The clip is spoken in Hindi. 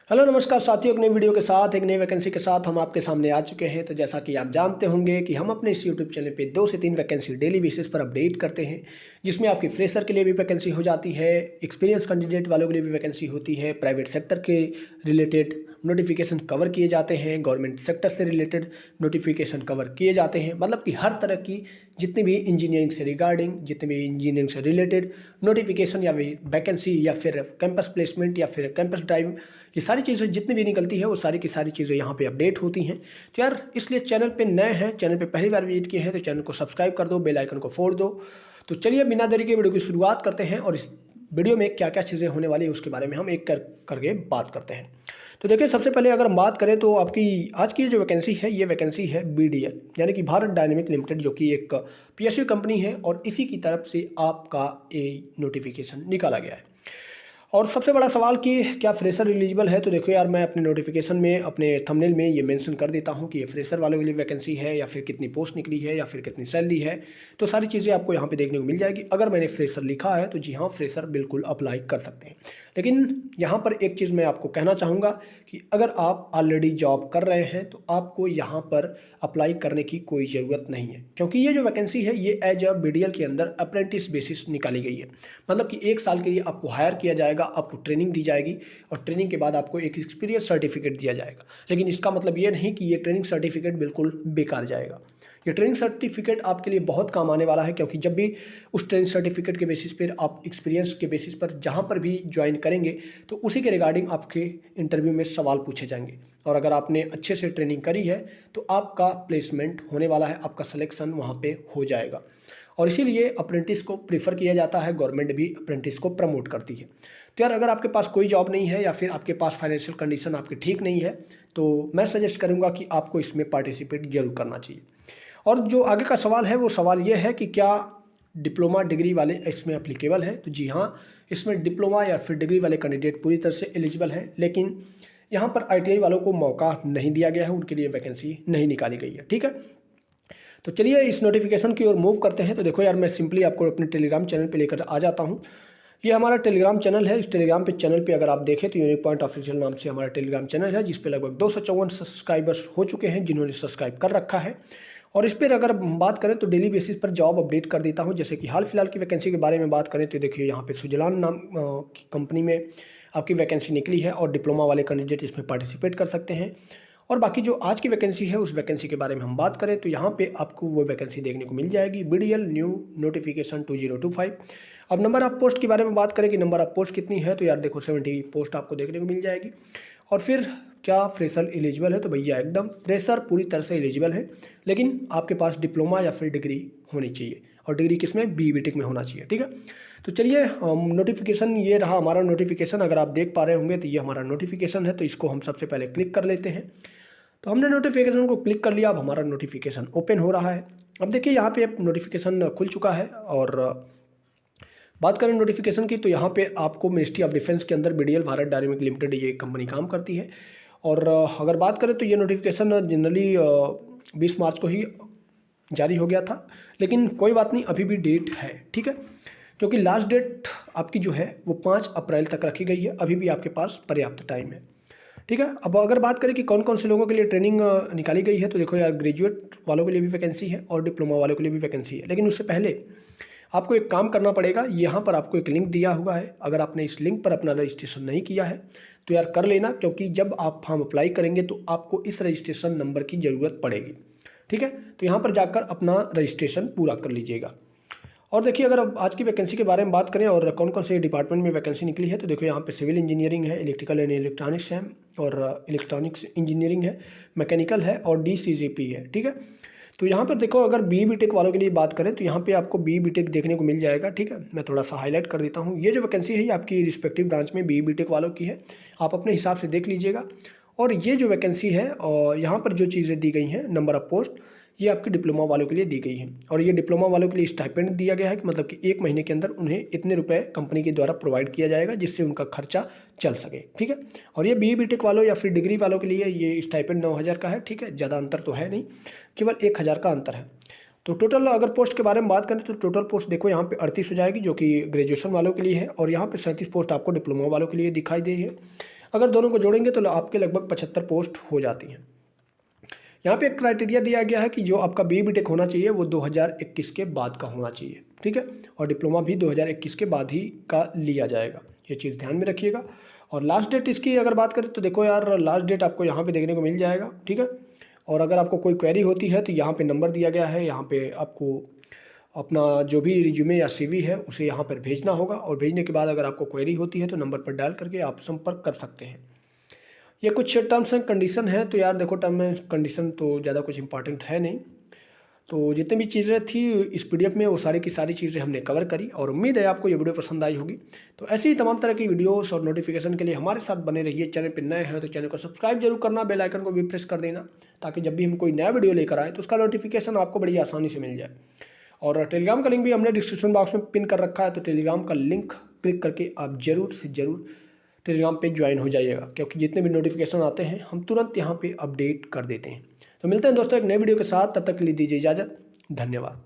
हेलो नमस्कार साथियों, एक नई वीडियो के साथ एक नई वैकेंसी के साथ हम आपके सामने आ चुके हैं। तो जैसा कि आप जानते होंगे कि हम अपने इस यूट्यूब चैनल पे 2 से 3 वैकेंसी डेली बेसिस पर अपडेट करते हैं, जिसमें आपकी फ्रेशर के लिए भी वैकेंसी हो जाती है, एक्सपीरियंस कैंडिडेट वालों के लिए भी वैकेंसी होती है, प्राइवेट सेक्टर के रिलेटेड नोटिफिकेशन कवर किए जाते हैं, गवर्नमेंट सेक्टर से रिलेटेड नोटिफिकेशन कवर किए जाते हैं। मतलब कि हर तरह की जितनी भी इंजीनियरिंग से रिगार्डिंग, जितने भी इंजीनियरिंग से रिलेटेड नोटिफिकेशन या वैकेंसी या फिर कैंपस प्लेसमेंट या फिर कैंपस ड्राइव, ये सारी चीज़ें जितनी भी निकलती है वो सारी की सारी चीज़ें यहाँ पे अपडेट होती हैं। तो यार इसलिए चैनल पे नए हैं, चैनल पे पहली बार विजिट किए हैं तो चैनल को सब्सक्राइब कर दो, बेल आइकन को फोड़ दो। तो चलिए बिना देरी के वीडियो की शुरुआत करते हैं और इस वीडियो में क्या क्या चीज़ें होने वाली है उसके बारे में हम एक करके बात करते हैं। तो देखिए, सबसे पहले अगर हम बात करें तो आपकी आज की जो वैकेंसी है ये वैकेंसी है BDL यानी कि भारत डायनेमिक लिमिटेड, जो कि एक PSU कंपनी है और इसी की तरफ से आपका ये नोटिफिकेशन निकाला गया है। और सबसे बड़ा सवाल कि क्या फ्रेशर एलिजिबल है, तो देखो यार मैं अपने नोटिफिकेशन में अपने थंबनेल में ये मेंशन कर देता हूँ कि ये फ्रेशर वालों के लिए वैकेंसी है या फिर कितनी पोस्ट निकली है या फिर कितनी सैलरी है। तो सारी चीज़ें आपको यहाँ पे देखने को मिल जाएगी। अगर मैंने फ्रेशर लिखा है तो जी हाँ, फ्रेशर बिल्कुल अप्लाई कर सकते हैं। लेकिन यहाँ पर एक चीज़ मैं आपको कहना चाहूँगा कि अगर आप ऑलरेडी जॉब कर रहे हैं तो आपको यहाँ पर अप्लाई करने की कोई ज़रूरत नहीं है, क्योंकि ये जो वैकेंसी है ये एज अ BDL के अंदर अप्रेंटिस बेसिस निकाली गई है। मतलब कि 1 साल के लिए आपको हायर किया जाएगा, आपको ट्रेनिंग दी जाएगी और ट्रेनिंग के बाद आपको एक एक्सपीरियंस सर्टिफिकेट दिया जाएगा। लेकिन इसका मतलब ये नहीं कि ये ट्रेनिंग सर्टिफिकेट बिल्कुल बेकार जाएगा। ये ट्रेनिंग सर्टिफिकेट आपके लिए बहुत काम आने वाला है, क्योंकि जब भी उस ट्रेनिंग सर्टिफिकेट के बेसिस पर आप एक्सपीरियंस के बेसिस पर जहाँ पर भी ज्वाइन करेंगे तो उसी के रिगार्डिंग आपके इंटरव्यू में सवाल पूछे जाएंगे। और अगर आपने अच्छे से ट्रेनिंग करी है तो आपका प्लेसमेंट होने वाला है, आपका सिलेक्शन वहाँ पे हो जाएगा। और इसीलिए अप्रेंटिस को प्रीफर किया जाता है, गवर्नमेंट भी अप्रेंटिस को प्रमोट करती है। तो यार अगर आपके पास कोई जॉब नहीं है या फिर आपके पास फाइनेंशियल कंडीशन आपकी ठीक नहीं है तो मैं सजेस्ट करूँगा कि आपको इसमें पार्टिसिपेट जरूर करना चाहिए। और जो आगे का सवाल है वो सवाल ये है कि क्या डिप्लोमा डिग्री वाले इसमें अप्लीकेबल हैं, तो जी हाँ, इसमें डिप्लोमा या फिर डिग्री वाले कैंडिडेट पूरी तरह से एलिजिबल हैं। लेकिन यहाँ पर ITI वालों को मौका नहीं दिया गया है, उनके लिए वैकेंसी नहीं निकाली गई है। ठीक है, तो चलिए इस नोटिफिकेशन की ओर मूव करते हैं। तो देखो यार, मैं सिंपली आपको अपने टेलीग्राम चैनल पे लेकर आ जाता हूँ। ये हमारा टेलीग्राम चैनल है। इस टेलीग्राम चैनल पे अगर आप देखें तो यूनिक पॉइंट ऑफिशियल नाम से हमारा टेलीग्राम चैनल है, जिस पे लगभग 254 सब्सक्राइबर्स हो चुके हैं जिन्होंने सब्सक्राइब कर रखा है। और इस पर अगर हम बात करें तो डेली बेसिस पर जॉब अपडेट कर देता हूँ। जैसे कि हाल फिलहाल की वैकेंसी के बारे में बात करें तो देखिए, यहाँ पे स्विट्जरलैंड नाम की कंपनी में आपकी वैकेंसी निकली है और डिप्लोमा वाले कैंडिडेट इसमें पार्टिसिपेट कर सकते हैं। और बाकी जो आज की वैकेंसी है उस वैकेंसी के बारे में हम बात करें तो यहाँ पे आपको वो वैकेंसी देखने को मिल जाएगी, BDL न्यू नोटिफिकेशन 2025। अब नंबर ऑफ पोस्ट के बारे में बात करें कि नंबर ऑफ पोस्ट कितनी है, तो यार देखो 70 पोस्ट आपको देखने को मिल जाएगी। और फिर क्या फ्रेशर एलिजिबल है, तो भैया एकदम फ्रेशर पूरी तरह से एलिजिबल है, लेकिन आपके पास डिप्लोमा या फिर डिग्री होनी चाहिए। और डिग्री किसमें, BTech में होना चाहिए। ठीक है, तो चलिए नोटिफिकेशन ये रहा हमारा नोटिफिकेशन। अगर आप देख पा रहे होंगे तो ये हमारा नोटिफिकेशन है। तो इसको हम सबसे पहले क्लिक कर लेते हैं। तो हमने नोटिफिकेशन को क्लिक कर लिया। अब हमारा नोटिफिकेशन ओपन हो रहा है। अब देखिए यहाँ पे नोटिफिकेशन खुल चुका है। और बात करें नोटिफिकेशन की तो यहाँ पे आपको मिनिस्ट्री ऑफ डिफेंस के अंदर BDL भारत डायनेमिक लिमिटेड ये कंपनी काम करती है। और अगर बात करें तो ये नोटिफिकेशन जनरली 20 मार्च को ही जारी हो गया था, लेकिन कोई बात नहीं, अभी भी डेट है। ठीक है, क्योंकि लास्ट डेट आपकी जो है वो 5 अप्रैल तक रखी गई है। अभी भी आपके पास पर्याप्त टाइम है। ठीक है, अब अगर बात करें कि कौन कौन से लोगों के लिए ट्रेनिंग निकाली गई है, तो देखो यार, ग्रेजुएट वालों के लिए भी वैकेंसी है और डिप्लोमा वालों के लिए भी वैकेंसी है। लेकिन उससे पहले आपको एक काम करना पड़ेगा। यहाँ पर आपको एक लिंक दिया हुआ है, अगर आपने इस लिंक पर अपना रजिस्ट्रेशन नहीं किया है तो यार कर लेना, क्योंकि जब आप फॉर्म अप्लाई करेंगे तो आपको इस रजिस्ट्रेशन नंबर की ज़रूरत पड़ेगी। ठीक है, तो यहाँ पर जाकर अपना रजिस्ट्रेशन पूरा कर लीजिएगा। और देखिए, अगर अब आज की वैकेंसी के बारे में बात करें और कौन कौन से डिपार्टमेंट में वैकेंसी निकली है, तो देखो यहाँ पे सिविल इंजीनियरिंग है, इलेक्ट्रिकल एंड इलेक्ट्रॉनिक्स है और इलेक्ट्रॉनिक्स इंजीनियरिंग है, मैकेनिकल है और DCGP है। ठीक है, तो यहाँ पर देखो, अगर BTech वालों के लिए बात करें तो यहाँ पे आपको BTech देखने को मिल जाएगा। ठीक है, मैं थोड़ा सा हाईलाइट कर देता हूँ। ये जो वैकेंसी है ये आपकी रिस्पेक्टिव ब्रांच में BTech वालों की है, आप अपने हिसाब से देख लीजिएगा। और ये जो वैकेंसी है और यहाँ पर जो चीज़ें दी गई हैं, नंबर ऑफ पोस्ट, ये आपके डिप्लोमा वालों के लिए दी गई है। और ये डिप्लोमा वालों के लिए स्टाइपेंड दिया गया है कि मतलब कि 1 महीने के अंदर उन्हें इतने रुपए कंपनी के द्वारा प्रोवाइड किया जाएगा, जिससे उनका खर्चा चल सके। ठीक है, और ये BTech वालों या फिर डिग्री वालों के लिए ये स्टाइपेंड 9,000 का है। ठीक है, ज़्यादा अंतर तो है नहीं, केवल 1,000 का अंतर है। तो टोटल अगर पोस्ट के बारे में बात करें तो टोटल पोस्ट देखो यहाँ पे 38 हो जाएगी, जो कि ग्रेजुएशन वालों के लिए है। और यहाँ पे 37 पोस्ट आपको डिप्लोमा वालों के लिए दिखाई दे रही है। अगर दोनों को जोड़ेंगे तो आपके लगभग 75 पोस्ट हो जाती हैं। यहाँ पे एक क्राइटेरिया दिया गया है कि जो आपका BE-BTech होना चाहिए वो 2021 के बाद का होना चाहिए, ठीक है, और डिप्लोमा भी 2021 के बाद ही का लिया जाएगा, ये चीज़ ध्यान में रखिएगा। और लास्ट डेट इसकी अगर बात करें तो देखो यार, लास्ट डेट आपको यहाँ पे देखने को मिल जाएगा, ठीक है। और अगर आपको कोई क्वेरी होती है तो यहाँ पे नंबर दिया गया है, यहाँ पे आपको अपना जो भी रिज्यूमे या CV है उसे यहाँ पर भेजना होगा, और भेजने के बाद अगर आपको क्वेरी होती है तो नंबर पर डायल करके आप संपर्क कर सकते हैं। ये कुछ टर्म्स एंड कंडीशन है, तो यार देखो टर्म एंड कंडीशन तो ज़्यादा कुछ इंपॉर्टेंट है नहीं, तो जितनी भी चीज़ें थी इस PDF में वो सारी की सारी चीज़ें हमने कवर करी, और उम्मीद है आपको ये वीडियो पसंद आई होगी। तो ऐसे ही तमाम तरह की वीडियोस और नोटिफिकेशन के लिए हमारे साथ बने रहिए। चैनल पर नए हैं तो चैनल को सब्सक्राइब जरूर करना, बेल आइकन को भी प्रेस कर देना, ताकि जब भी हम कोई नया वीडियो लेकर आए तो उसका नोटिफिकेशन आपको बड़ी आसानी से मिल जाए। और टेलीग्राम का लिंक भी हमने डिस्क्रिप्शन बॉक्स में पिन कर रखा है, तो टेलीग्राम का लिंक क्लिक करके आप ज़रूर से ज़रूर टेलीग्राम पे ज्वाइन हो जाइएगा, क्योंकि जितने भी नोटिफिकेशन आते हैं हम तुरंत यहाँ पे अपडेट कर देते हैं। तो मिलते हैं दोस्तों एक नए वीडियो के साथ, तब तक के लिए दीजिए इजाज़त, धन्यवाद।